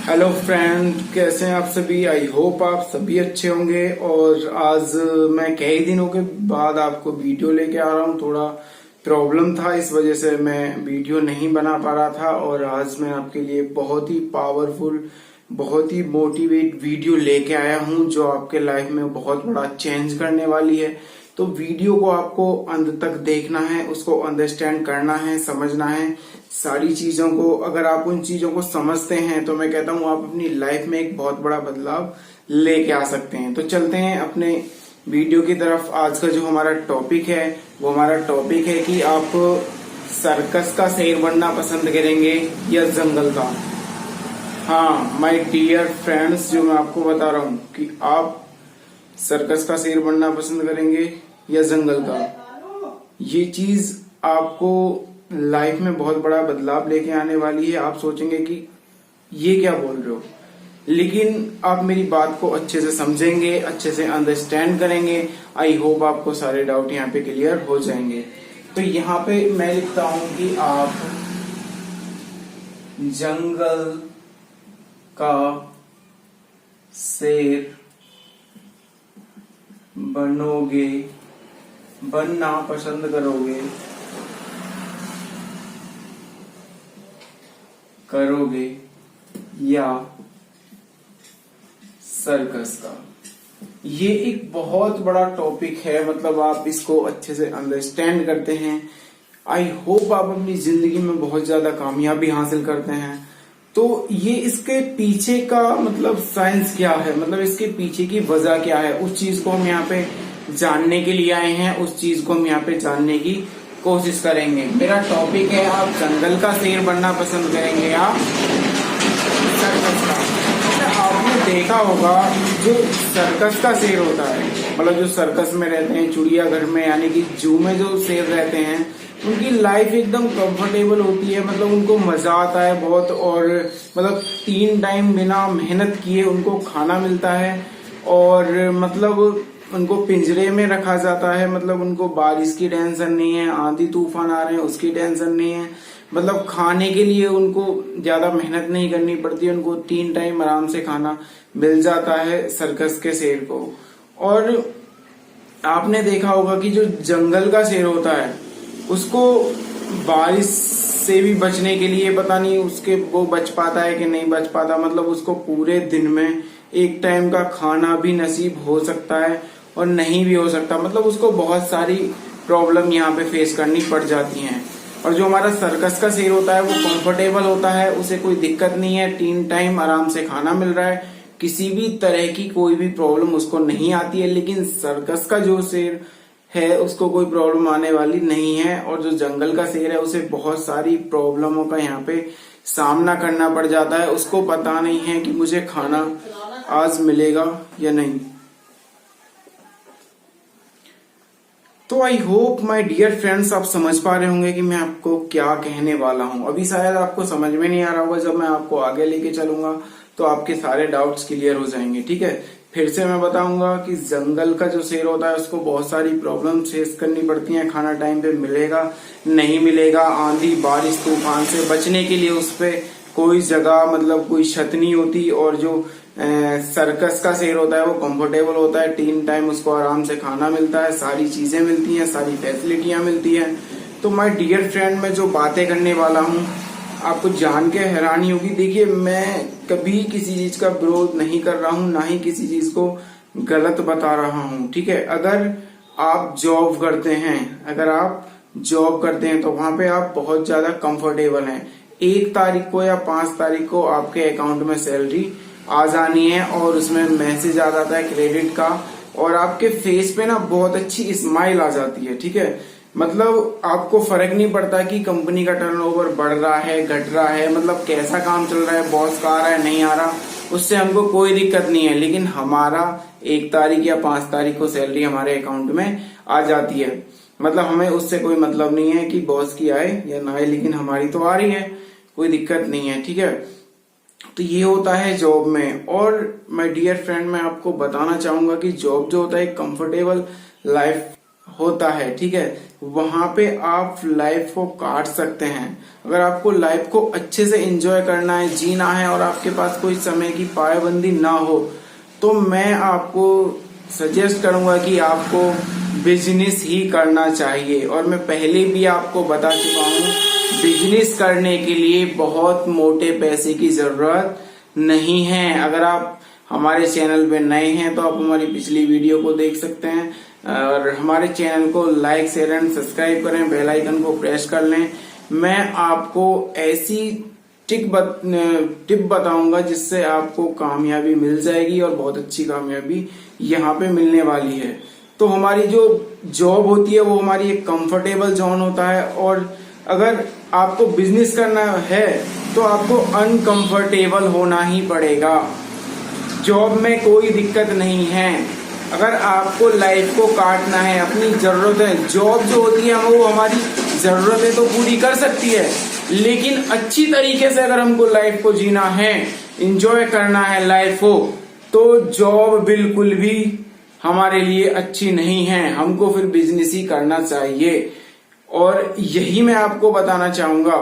Hello friend, कैसे हैं आप सभी। आई होप आप सभी अच्छे होंगे। और आज मैं कई दिनों के बाद आपको वीडियो लेके आ रहा हूँ। थोड़ा प्रॉब्लम था, इस वजह से मैं वीडियो नहीं बना पा रहा था। और आज मैं आपके लिए बहुत ही पावरफुल, बहुत ही मोटिवेट वीडियो लेके आया हूँ जो आपके लाइफ में बहुत बड़ा चेंज करने वाली है। तो वीडियो को आपको अंत तक देखना है, उसको अंडरस्टैंड करना है, समझना है सारी चीजों को। अगर आप उन चीजों को समझते हैं तो मैं कहता हूँ आप अपनी लाइफ में एक बहुत बड़ा बदलाव लेके आ सकते हैं। तो चलते हैं अपने वीडियो की तरफ। आज का जो हमारा टॉपिक है वो हमारा टॉपिक है कि आप सर्कस का शेर बनना पसंद करेंगे या जंगल का। हाँ माय डियर फ्रेंड्स, जो मैं आपको बता रहा हूँ कि आप सर्कस का शेर बनना पसंद करेंगे या जंगल का, ये चीज आपको लाइफ में बहुत बड़ा बदलाव लेके आने वाली है। आप सोचेंगे कि ये क्या बोल रहे हो, लेकिन आप मेरी बात को अच्छे से समझेंगे, अच्छे से अंडरस्टैंड करेंगे। आई होप आपको सारे डाउट यहाँ पे क्लियर हो जाएंगे। तो यहाँ पे मैं लिखता हूं कि आप जंगल का शेर बनना पसंद करोगे या सर्कस का। ये एक बहुत बड़ा टॉपिक है, मतलब आप इसको अच्छे से अंडरस्टैंड करते हैं। आई होप आप अपनी जिंदगी में बहुत ज्यादा कामयाबी हासिल करते हैं। तो ये इसके पीछे का मतलब साइंस क्या है, मतलब इसके पीछे की वजह क्या है, उस चीज को हम यहाँ पे जानने के लिए आए हैं। उस चीज को हम यहाँ पे जानने की कोशिश करेंगे। मेरा टॉपिक है आप जंगल का शेर बनना पसंद करेंगे या सर्कस का। आपने देखा होगा जो सर्कस का शेर होता है, मतलब जो सर्कस में रहते हैं, चिड़ियाघर में यानी कि जू में जो शेर रहते हैं, उनकी लाइफ एकदम कंफर्टेबल होती है। मतलब उनको मजा आता है बहुत। और मतलब 3 टाइम बिना मेहनत किए उनको खाना मिलता है। और मतलब उनको पिंजरे में रखा जाता है। मतलब उनको बारिश की टेंशन नहीं है, आंधी तूफान आ रहे हैं उसकी टेंशन नहीं है। मतलब खाने के लिए उनको ज्यादा मेहनत नहीं करनी पड़ती, उनको 3 टाइम आराम से खाना मिल जाता है सर्कस के शेर को। और आपने देखा होगा कि जो जंगल का शेर होता है उसको बारिश से भी बचने के लिए पता नहीं उसके वो बच पाता है कि नहीं बच पाता। मतलब उसको पूरे दिन में एक टाइम का खाना भी नसीब हो सकता है और नहीं भी हो सकता। मतलब उसको बहुत सारी प्रॉब्लम यहाँ पे फेस करनी पड़ जाती हैं। और जो हमारा सर्कस का शेर होता है वो कंफर्टेबल होता है, उसे कोई दिक्कत नहीं है, 3 टाइम आराम से खाना मिल रहा है, किसी भी तरह की कोई भी प्रॉब्लम उसको नहीं आती है। लेकिन सर्कस का जो शेर है उसको कोई प्रॉब्लम आने वाली नहीं है। और जो जंगल का शेर है उसे बहुत सारी प्रॉब्लमों का यहाँ पे सामना करना पड़ जाता है। उसको पता नहीं है कि मुझे खाना आज मिलेगा या नहीं। तो I hope my dear friends आप समझ पा रहे होंगे कि मैं आपको क्या कहने वाला हूं। अभी शायद आपको समझ में नहीं आ रहा होगा, जब मैं आपको आगे लेके चलूंगा तो आपके सारे डाउट्स क्लियर हो जाएंगे। ठीक है, फिर से मैं बताऊंगा कि जंगल का जो शेर होता है उसको बहुत सारी प्रॉब्लम फेस करनी पड़ती हैं। खाना टाइम पे मिलेगा नहीं मिलेगा, आंधी बारिश तूफान से बचने के लिए उस पे कोई जगह मतलब कोई छत नहीं होती। और जो सर्कस का शेर होता है वो कंफर्टेबल होता है, 3 टाइम उसको आराम से खाना मिलता है, सारी चीजें मिलती हैं, सारी फैसिलिटियां मिलती हैं। तो माय डियर फ्रेंड, मैं जो बातें करने वाला हूँ आपको जान के हैरानी होगी। देखिए, मैं कभी किसी चीज का विरोध नहीं कर रहा हूँ, ना ही किसी चीज को गलत बता रहा हूँ। ठीक है, अगर आप जॉब करते हैं तो वहां पे आप बहुत ज्यादा कंफर्टेबल हैं। 1 तारीख को या 5 तारीख को आपके अकाउंट में सैलरी आ जानी है और उसमें मैसेज आ जाता है क्रेडिट का, और आपके फेस पे ना बहुत अच्छी स्माइल आ जाती है। ठीक है, मतलब आपको फर्क नहीं पड़ता कि कंपनी का टर्नओवर बढ़ रहा है घट रहा है, मतलब कैसा काम चल रहा है, बॉस का आ रहा है नहीं आ रहा, उससे हमको कोई दिक्कत नहीं है। लेकिन हमारा 1 तारीख या 5 तारीख को सैलरी हमारे अकाउंट में आ जाती है। मतलब हमें उससे कोई मतलब नहीं है कि बॉस की आए या ना आए, लेकिन हमारी तो आ रही है, कोई दिक्कत नहीं है। ठीक है, तो ये होता है जॉब में। और माय डियर फ्रेंड, मैं आपको बताना चाहूंगा कि जॉब जो होता है एक कंफर्टेबल लाइफ होता है, ठीक है, वहां पे आप लाइफ को काट सकते हैं। अगर आपको लाइफ को अच्छे से एंजॉय करना है, जीना है और आपके पास कोई समय की पाबंदी ना हो, तो मैं आपको सजेस्ट करूंगा कि आपको बिजनेस ही करना चाहिए। और मैं पहले भी आपको बता चुका हूँ, बिजनेस करने के लिए बहुत मोटे पैसे की जरूरत नहीं है। अगर आप हमारे चैनल पे नए हैं तो आप हमारी पिछली वीडियो को देख सकते हैं और हमारे चैनल को लाइक शेयर एंड सब्सक्राइब करें, बेल आइकन को प्रेस कर लें। मैं आपको ऐसी टिप बताऊंगा जिससे आपको कामयाबी मिल जाएगी और बहुत अच्छी कामयाबी यहाँ पे मिलने वाली है। तो हमारी जो जॉब होती है वो हमारी एक कंफर्टेबल जोन होता है, और अगर आपको बिजनेस करना है तो आपको अनकंफर्टेबल होना ही पड़ेगा। जॉब में कोई दिक्कत नहीं है। अगर आपको लाइफ को काटना है, अपनी जरूरतें, जॉब जो होती है वो हमारी जरूरतें तो पूरी कर सकती है, लेकिन अच्छी तरीके से अगर हमको लाइफ को जीना है, एंजॉय करना है लाइफ को, तो जॉब बिल्कुल भी हमारे लिए अच्छी नहीं है। हमको फिर बिजनेस ही करना चाहिए। और यही मैं आपको बताना चाहूंगा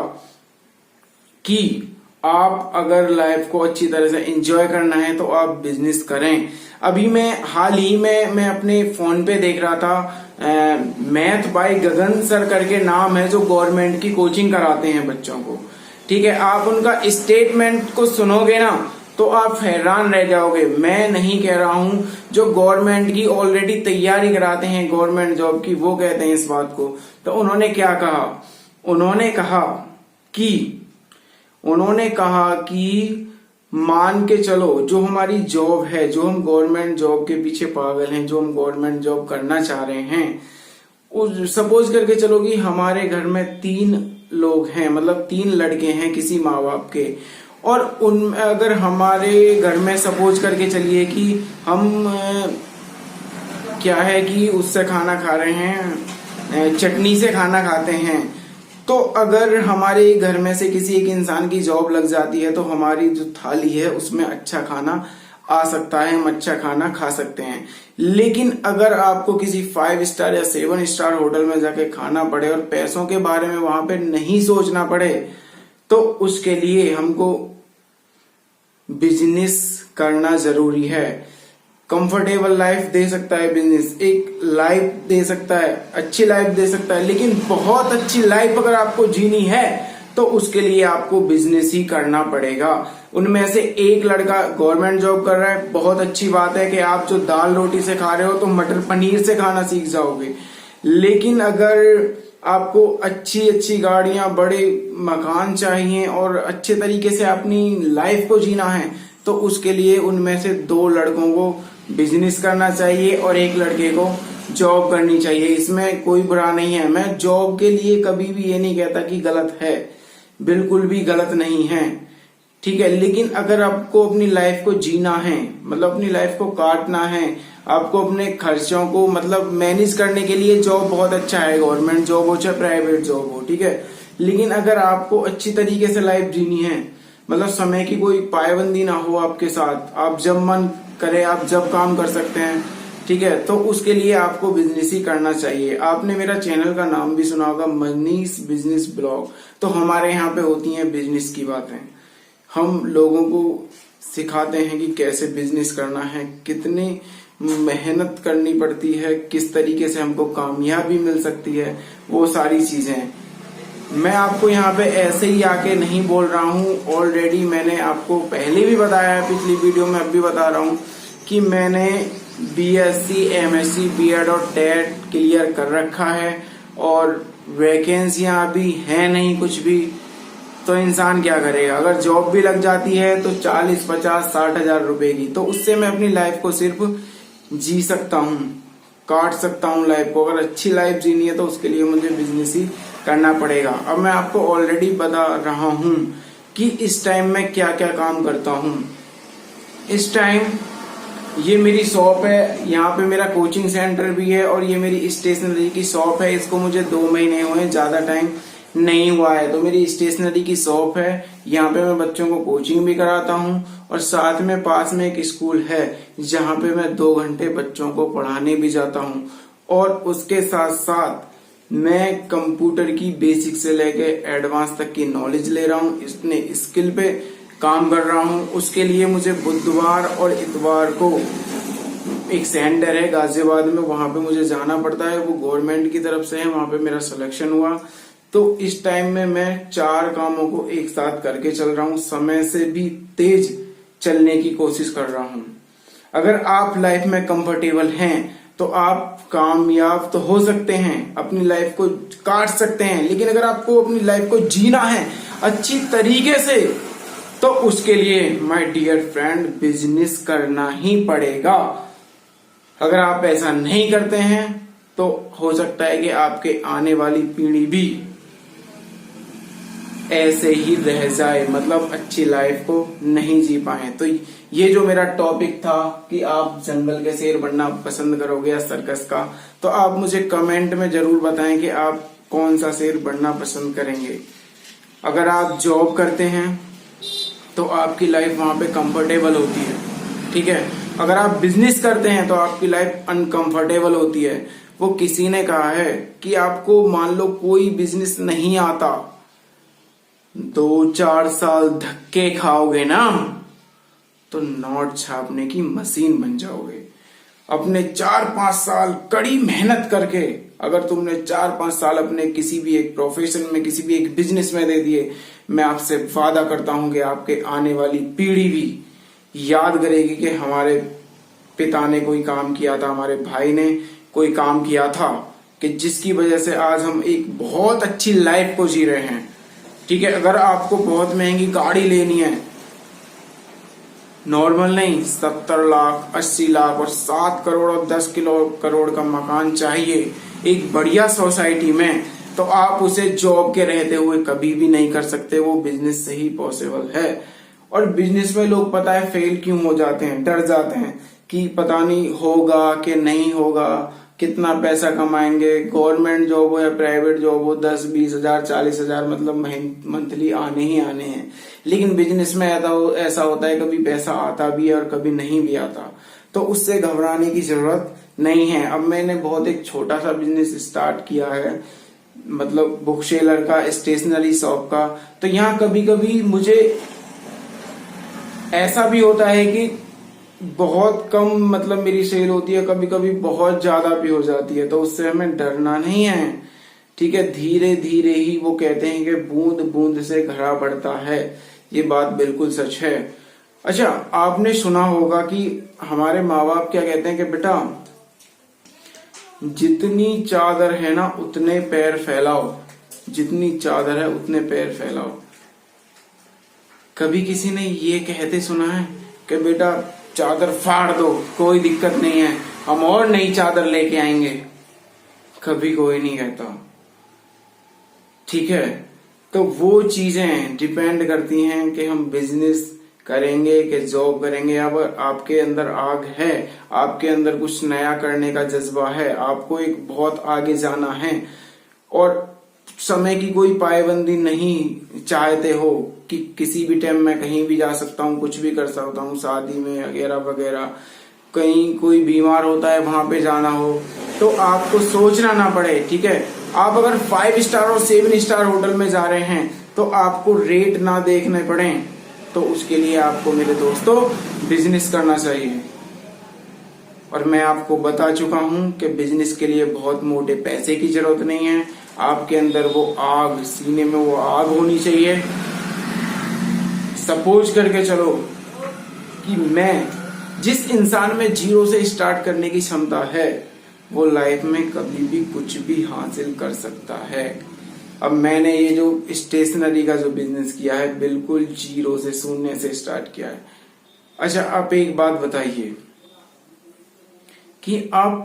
कि आप अगर लाइफ को अच्छी तरह से एंजॉय करना है तो आप बिजनेस करें। अभी मैं हाल ही में मैं अपने फोन पे देख रहा था, मैथ बाय गगन सर करके नाम है, जो गवर्नमेंट की कोचिंग कराते हैं बच्चों को, ठीक है। आप उनका स्टेटमेंट को सुनोगे ना तो आप हैरान रह जाओगे। मैं नहीं कह रहा हूं, जो गवर्नमेंट की ऑलरेडी तैयारी कराते हैं गवर्नमेंट जॉब की, वो कहते हैं इस बात को। तो उन्होंने क्या कहा, उन्होंने कहा कि मान के चलो जो हमारी जॉब है, जो हम गवर्नमेंट जॉब के पीछे पागल हैं, जो हम गवर्नमेंट जॉब करना चाह रहे हैं, सपोज करके चलो कि हमारे घर में 3 लोग हैं, मतलब 3 लड़के हैं किसी माँ बाप के, और उन अगर हमारे घर में सपोज करके चलिए कि हम क्या है कि उससे खाना खा रहे हैं, चटनी से खाना खाते हैं, तो अगर हमारे घर में से किसी एक इंसान की जॉब लग जाती है तो हमारी जो थाली है उसमें अच्छा खाना आ सकता है, हम अच्छा खाना खा सकते हैं। लेकिन अगर आपको किसी 5 स्टार या 7 स्टार होटल में जाके खाना पड़े और पैसों के बारे में वहां पे नहीं सोचना पड़े, तो उसके लिए हमको बिजनेस करना जरूरी है। कंफर्टेबल लाइफ दे सकता है बिजनेस, एक लाइफ दे सकता है, अच्छी लाइफ दे सकता है, लेकिन बहुत अच्छी लाइफ अगर आपको जीनी है तो उसके लिए आपको बिजनेस ही करना पड़ेगा। उनमें से एक लड़का गवर्नमेंट जॉब कर रहा है, बहुत अच्छी बात है कि आप जो दाल रोटी से खा रहे हो तो मटर पनीर से खाना सीख जाओगे। लेकिन अगर आपको अच्छी गाड़ियां, बड़े मकान चाहिए और अच्छे तरीके से अपनी लाइफ को जीना है, तो उसके लिए उनमें से 2 लड़कों को बिजनेस करना चाहिए और एक लड़के को जॉब करनी चाहिए। इसमें कोई बुरा नहीं है। मैं जॉब के लिए कभी भी ये नहीं कहता कि गलत है, बिल्कुल भी गलत नहीं है, ठीक है। लेकिन अगर आपको अपनी लाइफ को जीना है, मतलब अपनी लाइफ को काटना है, आपको अपने खर्चों को मतलब मैनेज करने के लिए जॉब बहुत अच्छा है, गवर्नमेंट जॉब हो चाहे प्राइवेट जॉब हो, ठीक है। लेकिन अगर आपको अच्छी तरीके से लाइफ जीनी है, मतलब समय की कोई पाबंदी ना हो आपके साथ, आप जब मन करे आप जब काम कर सकते हैं, ठीक है, तो उसके लिए आपको बिजनेस ही करना चाहिए। आपने मेरा चैनल का नाम भी सुना होगा, मनीष बिजनेस ब्लॉग। तो हमारे यहाँ पे होती हैं बिजनेस की बातें। हम लोगों को सिखाते हैं कि कैसे बिजनेस करना है, कितनी मेहनत करनी पड़ती है, किस तरीके से हमको कामयाबी मिल सकती है, वो सारी चीजें। मैं आपको यहाँ पे ऐसे ही आके नहीं बोल रहा हूँ, ऑलरेडी मैंने आपको पहले भी बताया है, पिछली वीडियो में अब भी बता रहा हूँ कि मैंने BSc, MSc, B.Ed और टेट क्लियर कर रखा है और वैकेंसियां अभी है नहीं कुछ भी। तो इंसान क्या करेगा, अगर जॉब भी लग जाती है तो 40, 50, 60 हजार रुपए की, तो उससे मैं अपनी लाइफ को सिर्फ जी सकता हूँ, काट सकता हूँ लाइफ को। अगर अच्छी लाइफ जीनी है तो उसके लिए मुझे बिजनेस ही करना पड़ेगा। अब मैं आपको ऑलरेडी बता रहा हूँ कि इस टाइम में क्या क्या काम करता हूँ। इस टाइम ये मेरी शॉप है, यहाँ पे मेरा कोचिंग सेंटर भी है और ये मेरी स्टेशनरी की शॉप है। इसको मुझे 2 महीने हुए, ज्यादा टाइम नहीं हुआ है। तो मेरी स्टेशनरी की शॉप है, यहाँ पे मैं बच्चों को कोचिंग भी कराता हूँ और साथ में पास में एक स्कूल है जहाँ पे मैं 2 घंटे बच्चों को पढ़ाने भी जाता हूँ। और उसके साथ साथ मैं कंप्यूटर की बेसिक से लेके एडवांस तक की नॉलेज ले रहा हूँ, इसने स्किल पे काम कर रहा हूँ। उसके लिए मुझे बुधवार और इतवार को एक सेंटर है गाजियाबाद में, वहां पे मुझे जाना पड़ता है। वो गवर्नमेंट की तरफ से है, वहां पे मेरा सिलेक्शन हुआ। तो इस टाइम में मैं 4 कामों को एक साथ करके चल रहा हूँ, समय से भी तेज चलने की कोशिश कर रहा हूँ। अगर आप लाइफ में कंफर्टेबल हैं तो आप कामयाब तो हो सकते हैं, अपनी लाइफ को काट सकते हैं, लेकिन अगर आपको अपनी लाइफ को जीना है अच्छी तरीके से तो उसके लिए माय डियर फ्रेंड बिजनेस करना ही पड़ेगा। अगर आप ऐसा नहीं करते हैं तो हो सकता है कि आपके आने वाली पीढ़ी भी ऐसे ही रह जाए, मतलब अच्छी लाइफ को नहीं जी पाए। तो ये जो मेरा टॉपिक था कि आप जंगल के शेर बनना पसंद करोगे या सर्कस का, तो आप मुझे कमेंट में जरूर बताएं कि आप कौन सा शेर बनना पसंद करेंगे। अगर आप जॉब करते हैं तो आपकी लाइफ वहां पे कंफर्टेबल होती है, ठीक है। अगर आप बिजनेस करते हैं तो आपकी लाइफ अनकंफर्टेबल होती है। वो किसी ने कहा है कि आपको मान लो कोई बिजनेस नहीं आता, 2-4 साल धक्के खाओगे ना तो नोट छापने की मशीन बन जाओगे। अपने 4-5 साल कड़ी मेहनत करके अगर तुमने 4-5 साल अपने किसी भी एक प्रोफेशन में, किसी भी एक बिजनेस में दे दिए, मैं आपसे वादा करता हूं कि आपके आने वाली पीढ़ी भी याद करेगी कि हमारे पिता ने कोई काम किया था, हमारे भाई ने कोई काम किया था, कि जिसकी वजह से आज हम एक बहुत अच्छी लाइफ को जी रहे हैं, ठीक है। अगर आपको बहुत महंगी गाड़ी लेनी है, नॉर्मल नहीं, 70 लाख 80 लाख और 7 करोड़ और 10 करोड़ का मकान चाहिए एक बढ़िया सोसाइटी में, तो आप उसे जॉब के रहते हुए कभी भी नहीं कर सकते। वो बिजनेस से ही पॉसिबल है। और बिजनेस में लोग पता है फेल क्यों हो जाते हैं, डर जाते हैं कि पता नहीं होगा कि नहीं होगा, कितना पैसा कमाएंगे। गवर्नमेंट जॉब हो या प्राइवेट जॉब हो, 10-20 हजार 40 हजार मतलब मंथली आने ही आने हैं। लेकिन बिजनेस में ऐसा होता है, कभी पैसा आता भी है और कभी नहीं भी आता, तो उससे घबराने की जरूरत नहीं है। अब मैंने बहुत एक छोटा सा बिजनेस स्टार्ट किया है, मतलब बुक सेलर का, स्टेशनरी शॉप का। तो यहाँ कभी कभी मुझे ऐसा भी होता है कि बहुत कम मतलब मेरी सेल होती है, कभी कभी बहुत ज्यादा भी हो जाती है, तो उससे हमें डरना नहीं है, ठीक है। धीरे धीरे ही, वो कहते हैं कि बूंद बूंद से घड़ा बढ़ता है, ये बात बिल्कुल सच है। अच्छा, आपने सुना होगा कि हमारे माँ बाप क्या कहते हैं कि बेटा जितनी चादर है ना उतने पैर फैलाओ, जितनी चादर है उतने पैर फैलाओ। कभी किसी ने ये कहते सुना है कि बेटा चादर फाड़ दो, कोई दिक्कत नहीं है, हम और नई चादर लेके आएंगे? कभी कोई नहीं कहता, ठीक है। तो वो चीजें डिपेंड करती हैं कि हम बिजनेस करेंगे कि जॉब करेंगे। अब आपके अंदर आग है, आपके अंदर कुछ नया करने का जज्बा है, आपको एक बहुत आगे जाना है और समय की कोई पाबंदी नहीं चाहते हो कि किसी भी टाइम मैं कहीं भी जा सकता हूँ, कुछ भी कर सकता हूँ, शादी में वगैरह वगैरह, कहीं कोई बीमार होता है वहां पे जाना हो, तो आपको सोचना ना पड़े, ठीक है। आप अगर 5 स्टार और 7 स्टार होटल में जा रहे हैं तो आपको रेट ना देखने पड़े, तो उसके लिए आपको मेरे दोस्तों बिजनेस करना चाहिए। और मैं आपको बता चुका हूं कि बिजनेस के लिए बहुत मोटे पैसे की जरूरत नहीं है, आपके अंदर वो आग, सीने में वो आग होनी चाहिए। सपोज करके चलो कि मैं जिस इंसान में 0 से स्टार्ट करने की क्षमता है वो लाइफ में कभी भी कुछ भी हासिल कर सकता है। अब मैंने ये जो स्टेशनरी का जो बिजनेस किया है बिल्कुल 0 से, शून्य से स्टार्ट किया है। अच्छा, आप एक बात बताइए कि आप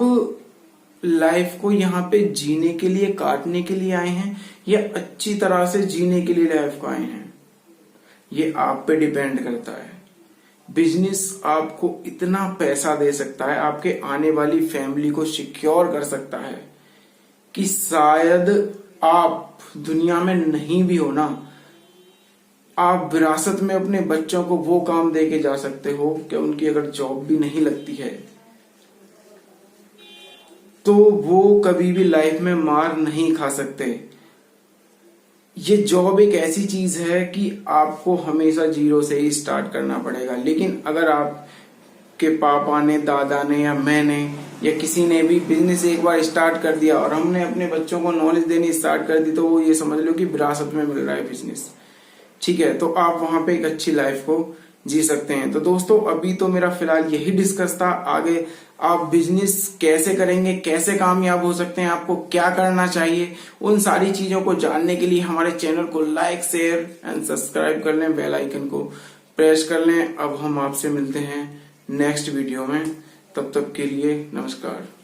लाइफ को यहाँ पे जीने के लिए, काटने के लिए आए हैं या अच्छी तरह से जीने के लिए लाइफ को आए हैं? ये आप पे डिपेंड करता है। बिजनेस आपको इतना पैसा दे सकता है, आपके आने वाली फैमिली को सिक्योर कर सकता है कि शायद आप दुनिया में नहीं भी हो ना, आप विरासत में अपने बच्चों को वो काम दे के जा सकते हो कि उनकी अगर जॉब भी नहीं लगती है तो वो कभी भी लाइफ में मार नहीं खा सकते। ये जॉब एक ऐसी चीज है कि आपको हमेशा जीरो से ही स्टार्ट करना पड़ेगा। लेकिन अगर आप के पापा ने, दादा ने या मैंने या किसी ने भी बिजनेस एक बार स्टार्ट कर दिया और हमने अपने बच्चों को नॉलेज देनी स्टार्ट कर दी, तो वो ये समझ लो कि विरासत में मिल रहा है बिजनेस। ठीक है, तो आप वहां पे एक अच्छी लाइफ को जी सकते हैं। तो दोस्तों, अभी तो मेरा फिलहाल यही डिस्कस था। आगे आप बिजनेस कैसे करेंगे, कैसे कामयाब हो सकते हैं, आपको क्या करना चाहिए, उन सारी चीजों को जानने के लिए हमारे चैनल को लाइक, शेयर एंड सब्सक्राइब कर लें, बेल आइकन को प्रेस कर लें। अब हम आपसे मिलते हैं नेक्स्ट वीडियो में। तब तक के लिए नमस्कार।